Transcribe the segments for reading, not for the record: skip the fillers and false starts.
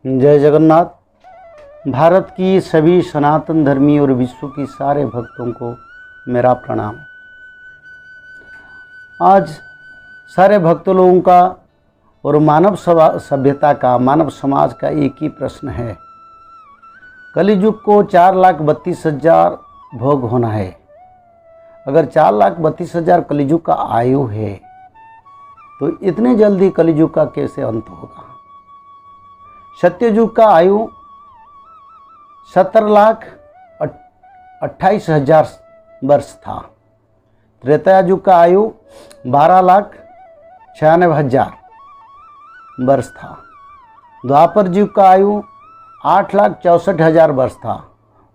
जय जगन्नाथ। भारत की सभी सनातन धर्मी और विश्व की सारे भक्तों को मेरा प्रणाम। आज सारे भक्त लोगों का और मानव सभ्यता का, मानव समाज का एक ही प्रश्न है। कलियुग को 4,32,000 भोग होना है। अगर 4,32,000 कलियुग का आयु है तो इतने जल्दी कलियुग का कैसे अंत होगा। सत्ययुग का आयु 17,28,000 वर्ष था। त्रेता युग का आयु 12,96,000 वर्ष था। द्वापर युग का आयु 8,64,000 वर्ष था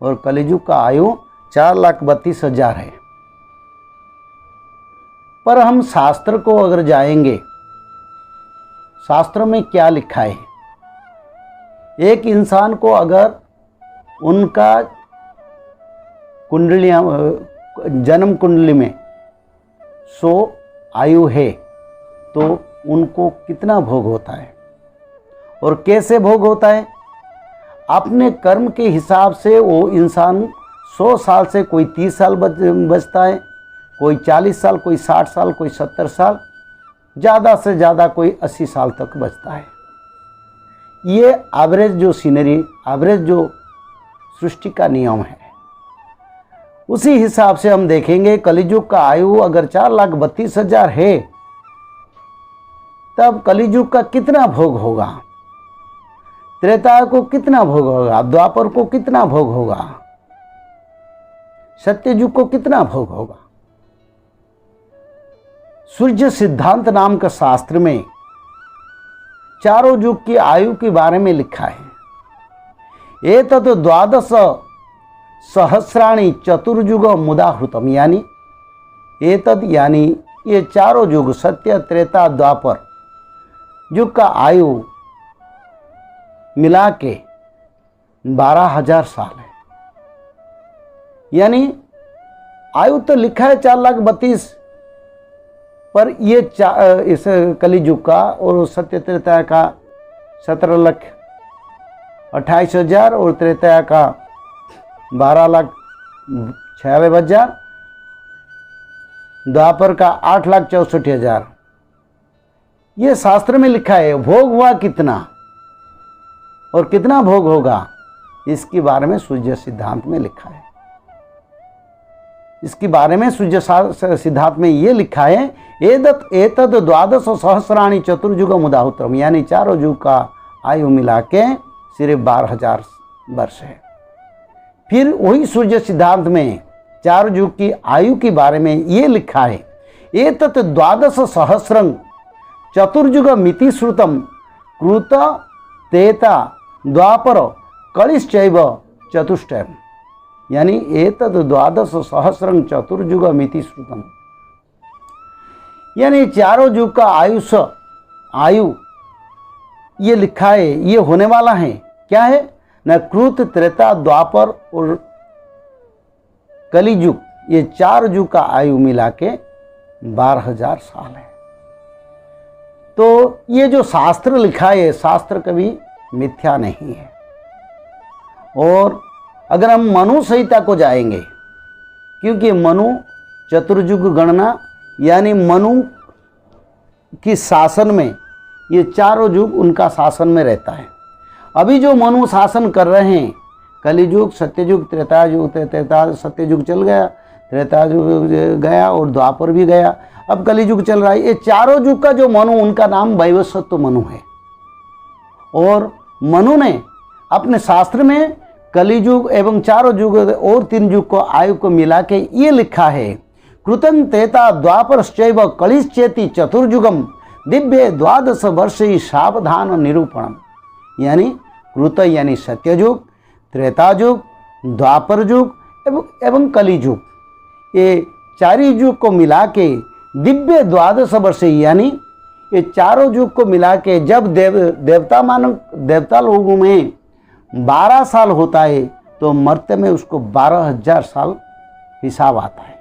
और कलियुग का आयु 4,32,000 है। पर हम शास्त्र को अगर जाएंगे, शास्त्र में क्या लिखा है। एक इंसान को अगर उनका कुंडलियाँ, जन्म कुंडली में 100 आयु है तो उनको कितना भोग होता है और कैसे भोग होता है। अपने कर्म के हिसाब से वो इंसान 100 साल से कोई 30 साल बचता है, कोई 40 साल, कोई 60 साल, कोई 70 साल, ज़्यादा से ज़्यादा कोई 80 साल तक बचता है। ये एवरेज जो सीनरी, एवरेज जो सृष्टि का नियम है, उसी हिसाब से हम देखेंगे कलियुग का आयु अगर 4,32,000 है तब कलियुग का कितना भोग होगा, त्रेता को कितना भोग होगा, द्वापर को कितना भोग होगा, सत्ययुग को कितना भोग होगा। सूर्य सिद्धांत नाम का शास्त्र में चारों युग की आयु के बारे में लिखा है। एतत् 12 सहस्राणि चतुर्युग मुदाहृतम, यानी एतद यानी ये चारों युग, सत्य त्रेता द्वापर युग का आयु मिला के 12,000 साल है। यानी आयु तो लिखा है 4,32,000, पर ये इस कलियुग का और सत्य त्रेता का 17,28,000 और त्रेता का 12,96,000, द्वापर का 8,64,000। ये शास्त्र में लिखा है। भोग हुआ कितना और कितना भोग होगा, इसके बारे में सूर्य सिद्धांत में लिखा है। इसके बारे में सूर्य सिद्धांत में ये लिखा है, एतद 12 सहस्राणि चतुर्युग मुदाहृतम, यानी चारों युग का आयु मिला के सिर्फ 12,000 वर्ष है। फिर वही सूर्य सिद्धांत में चारों युग की आयु के बारे में ये लिखा है, एतत् 12 सहस्रं चतुर्युग मिति श्रुतम कृत तेता द्वापर कलिश्चैव चतुष्टयम्, यानी एतत् 12 सहस्रं चतुर्युग मिति श्रुतम, यानी चारों युग का आयु ये लिखा है, ये होने वाला है। क्या है न, कृत त्रेता द्वापर और कलियुग, ये 4 युग का आयु मिला के 12,000 साल है। तो ये जो शास्त्र लिखा है, शास्त्र कभी मिथ्या नहीं है। और अगर हम मनु संहिता को जाएंगे, क्योंकि मनु चतुर्युग गणना, यानी मनु की शासन में ये चारों युग उनका शासन में रहता है। अभी जो मनु शासन कर रहे हैं, कलियुग, सत्ययुग, त्रेता युग, सत्ययुग चल गया, त्रेता युग गया और द्वापर भी गया, अब कलियुग चल रहा है। ये चारों युग का जो मनु, उनका नाम वैवस्वत मनु है। और मनु ने अपने शास्त्र में कलियुग एवं चारों युग और 3 युग को आयु को मिला के ये लिखा है, कृतं तेता द्वापरश्चैव कलिश्चेति चतुर्युगम दिव्य 12 वर्षी सावधान निरूपणम, यानी कृत यानी सत्ययुग, त्रेता युग, द्वापर युग एवं कलियुग, ये 4 युग को मिला के दिव्य 12 वर्ष, यानी ये चारों युग को मिला के जब देवता लोगों में 12 साल होता है तो मर्त्य में उसको 12,000 साल हिसाब आता है।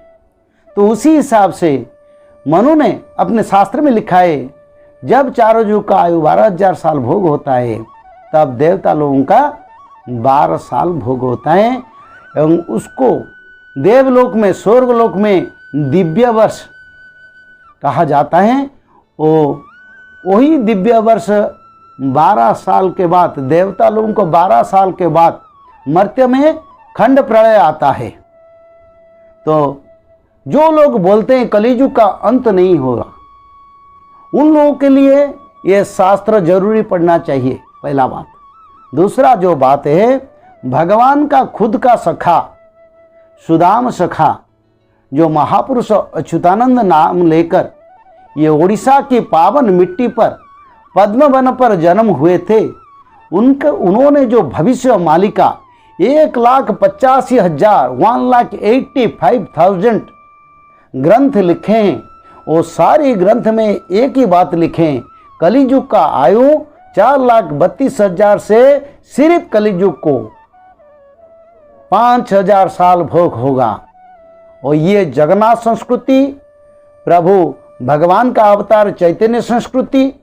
तो उसी हिसाब से मनु ने अपने शास्त्र में लिखा है, जब चारों युग का आयु 12,000 साल भोग होता है तब देवता लोगों का 12 साल भोग होता है एवं उसको देवलोक में, स्वर्गलोक में दिव्य वर्ष कहा जाता है। वही दिव्य वर्ष 12 साल के बाद, देवता लोगों को 12 साल के बाद मर्त्य में खंड प्रलय आता है। तो जो लोग बोलते हैं कलियुग का अंत नहीं होगा, उन लोगों के लिए ये शास्त्र जरूरी पढ़ना चाहिए, पहला बात। दूसरा जो बात है, भगवान का खुद का सखा सुदाम सखा जो महापुरुष अच्युतानंद नाम लेकर ये उड़ीसा की पावन मिट्टी पर पद्म वन पर जन्म हुए थे, उन्होंने जो भविष्य मालिका 1,85,000 1,85,000 ग्रंथ लिखे हैं, वो सारे ग्रंथ में एक ही बात लिखे हैं, कलियुग का आयु 4,32,000 से सिर्फ कलियुग को 5,000 साल भोग होगा। और ये जगन्नाथ संस्कृति, प्रभु भगवान का अवतार चैतन्य संस्कृति,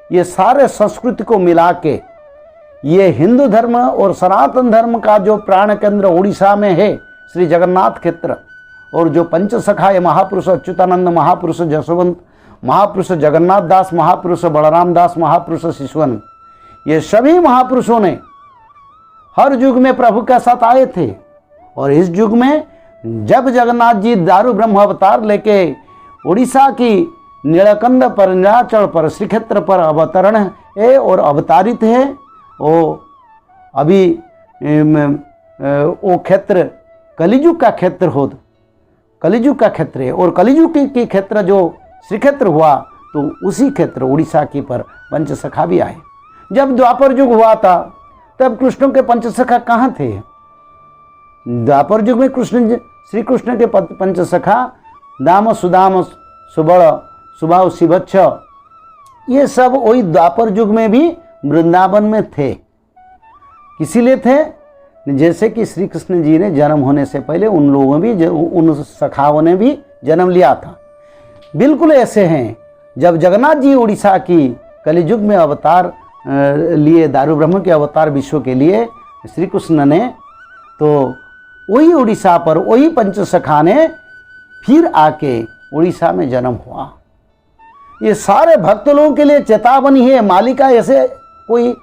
ये सारे संस्कृति को मिला के ये हिंदू धर्म और सनातन धर्म का जो प्राण केंद्र उड़ीसा में है, श्री जगन्नाथ क्षेत्र, और जो पंचसखाए महापुरुष अच्युतानंद महापुरुष जसवंत महापुरुष जगन्नाथ दास महापुरुष बलराम दास महापुरुष शिशुवन, ये सभी महापुरुषों ने हर युग में प्रभु के साथ आए थे। और इस युग में जब जगन्नाथ जी दारू ब्रह्म अवतार लेके उड़ीसा की नीलकंठ पर, नीलाचल पर, श्रीक्षेत्र पर अवतरण है और अवतारित है, वो अभी वो क्षेत्र कलियुग का क्षेत्र हो, कलियुग का क्षेत्र है। और कलियुग की क्षेत्र जो श्री क्षेत्र हुआ, तो उसी क्षेत्र उड़ीसा की पर पंचसखा भी आए। जब द्वापर युग हुआ था तब कृष्ण के पंचसखा कहाँ थे? द्वापर युग में श्री कृष्ण के पंचसखा दाम सुदाम सुबल सुभाव शिवच्छ, ये सब वही द्वापर युग में भी वृंदावन में थे। इसीलिए थे जैसे कि श्री कृष्ण जी ने जन्म होने से पहले उन लोगों भी, उन सखाओं ने भी जन्म लिया था। बिल्कुल ऐसे हैं, जब जगन्नाथ जी उड़ीसा की कलियुग में अवतार लिए, दारू ब्रह्म के अवतार विश्व के लिए श्री कृष्ण ने, तो वही उड़ीसा पर वही पंचसखा ने फिर आके उड़ीसा में जन्म हुआ। ये सारे भक्त लोगों के लिए चेतावनी है। मालिका ऐसे कोई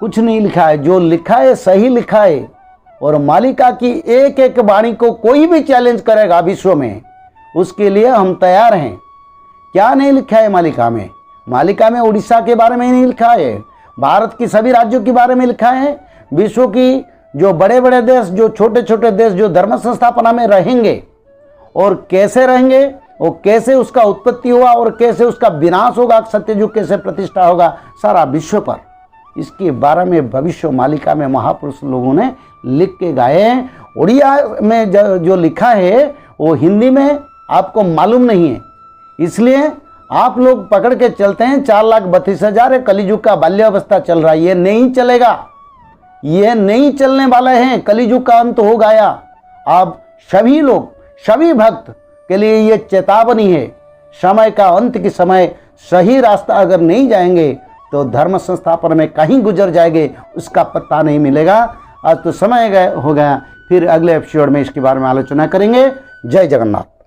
कुछ नहीं लिखा है, जो लिखा है सही लिखा है। और मालिका की एक एक वाणी को कोई भी चैलेंज करेगा विश्व में, उसके लिए हम तैयार हैं। क्या नहीं लिखा है मालिका में? मालिका में उड़ीसा के बारे में नहीं लिखा है, भारत की सभी राज्यों के बारे में लिखा है। विश्व की जो बड़े बड़े देश, जो छोटे छोटे देश जो धर्म संस्थापना में रहेंगे और कैसे रहेंगे, और कैसे उसका उत्पत्ति हुआ और कैसे उसका विनाश होगा, सत्ययुग कैसे प्रतिष्ठा होगा, सारा विश्व पर इसके बारे में भविष्य मालिका में महापुरुष लोगों ने लिख के गाए हैं। उड़िया में जो लिखा है वो हिंदी में आपको मालूम नहीं है, इसलिए आप लोग पकड़ के चलते हैं 4,32,000 कलियुग का बाल्यावस्था चल रहा है। ये नहीं चलेगा, ये नहीं चलने वाला है। कलियुग का अंत हो गया। आप सभी लोग, सभी भक्त के लिए ये चेतावनी है। समय का अंत के समय सही रास्ता अगर नहीं जाएंगे तो धर्म संस्थापन में कहीं गुजर जाएंगे, उसका पता नहीं मिलेगा। आज तो समय हो गया, फिर अगले एपिसोड में इसके बारे में आलोचना करेंगे। जय जगन्नाथ।